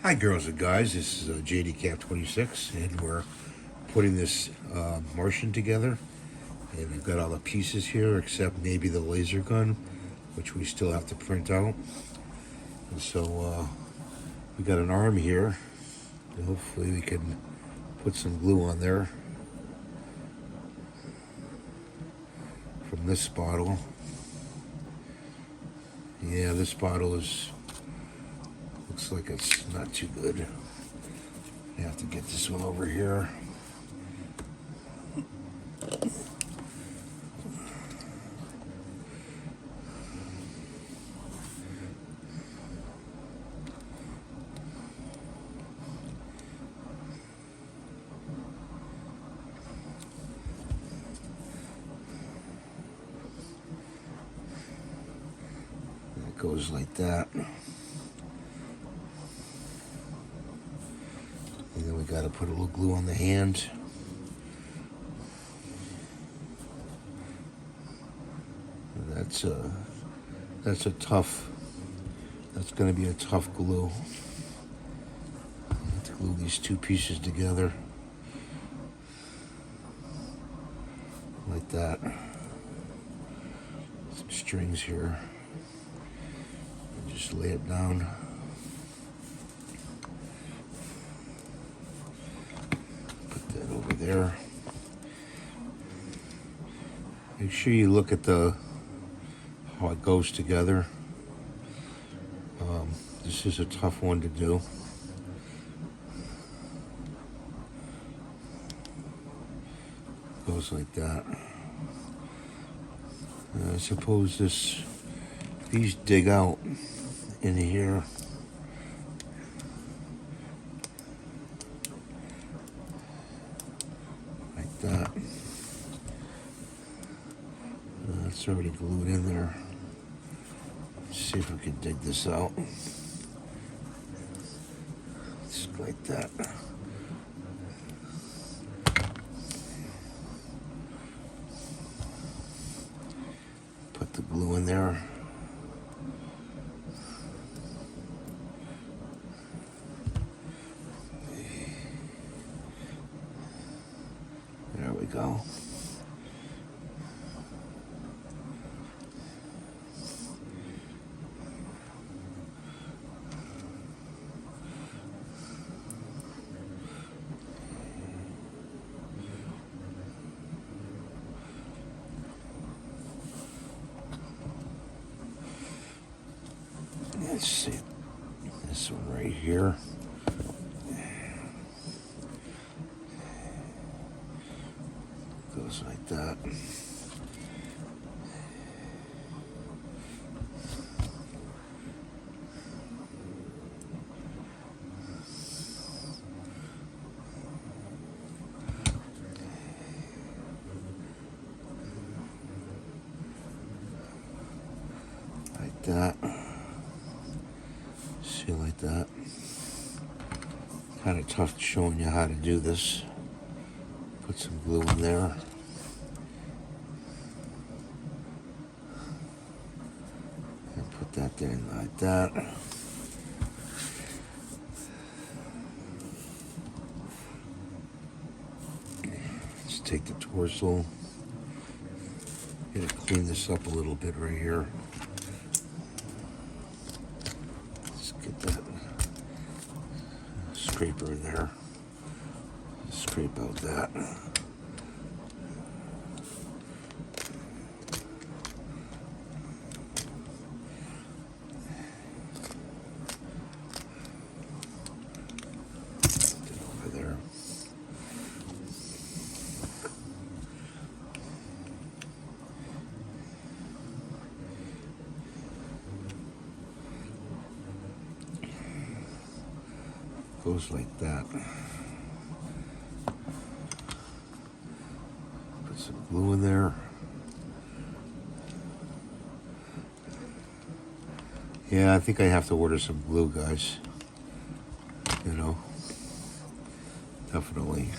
Hi girls and guys, this is JD 26 and we're putting this Martian together, and we've got all the pieces here except maybe the laser gun, which we still have to print out. And so we got an arm here, and hopefully we can put some glue on there from this bottle. Yeah, this bottle looks like it's not too good. I have to get this one over here. It goes like that. And then we got to put a little glue on the hand. That's going to be a tough glue. I have to glue these two pieces together like that. Some strings here. And just lay it down. Put that over there. Make sure you look at how it goes together. This is a tough one to do. Goes like that. I suppose these dig out in here. Like that. It's already glued in there. Let's see if we can dig this out. Just like that. Put the glue in there. There we go. Let's see, this one right here. Goes like that. Like that. See, like that. Kind of tough showing you how to do this. Put some glue in there. And put that there like that. Let's take the torso. Gonna clean this up a little bit right here. Let's get that scraper in there. Scrape out that. Get over there. Goes like that. Put some glue in there. Yeah, I think I have to order some glue, guys. You know, definitely.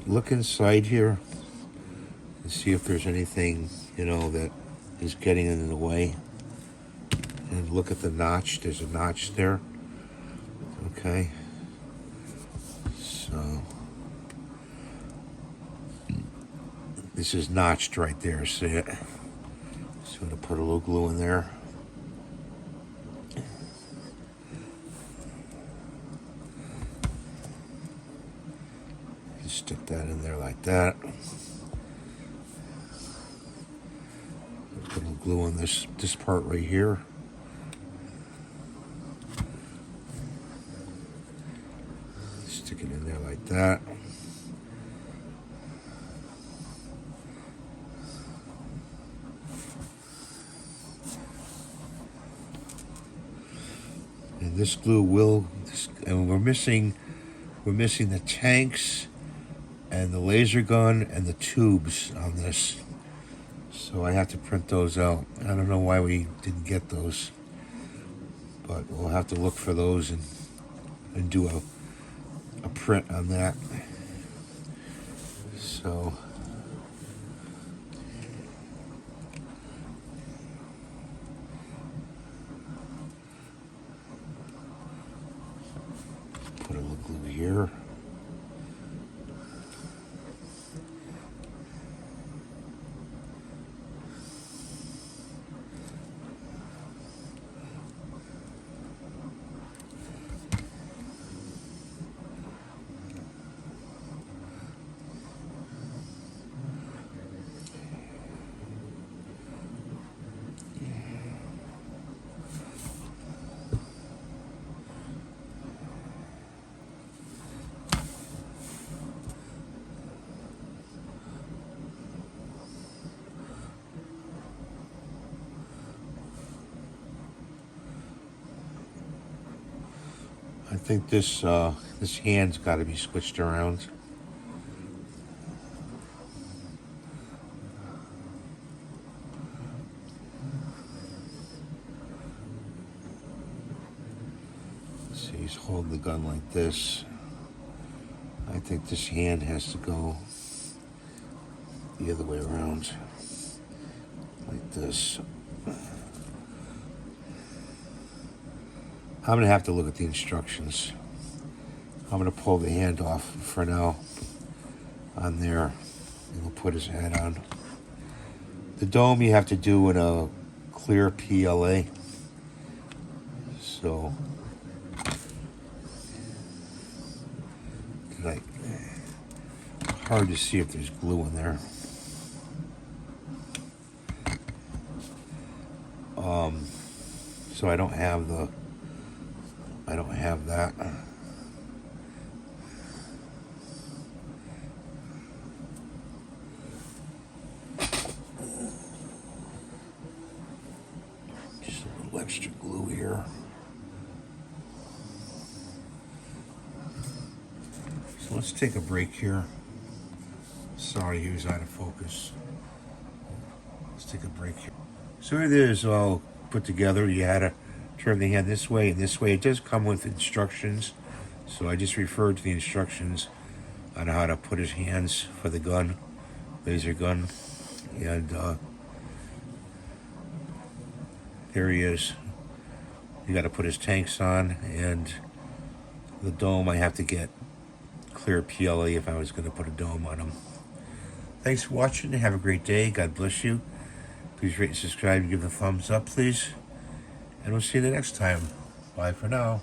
look inside here and see if there's anything, that is getting in the way. And look at the notch. There's a notch there. Okay. So this is notched right there. See it? So I'm going to put a little glue in there. Just stick that in there like that. Put a little glue on this part right here. Stick it in there like that. And this glue and we're missing the tanks and the laser gun and the tubes on this. So I have to print those out. I don't know why we didn't get those, but we'll have to look for those and do a print on that. So put a little glue here. I think this hand's got to be switched around. See, he's holding the gun like this. I think this hand has to go the other way around, like this. I'm going to have to look at the instructions. I'm going to pull the hand off for now on there, and we'll put his head on. The dome you have to do in a clear PLA. So, hard to see if there's glue in there. So I don't have that. Just a little extra glue here. So let's take a break here. Sorry, he was out of focus. Let's take a break here. So it is all put together. You had to turn the hand this way and this way. It does come with instructions, so I just referred to the instructions on how to put his hands for the gun, laser gun, and there he is. You got to put his tanks on, and the dome I have to get clear PLA if I was going to put a dome on him. Thanks for watching. Have a great day. God bless you. Please rate and subscribe and give a thumbs up, please. And we'll see you the next time. Bye for now.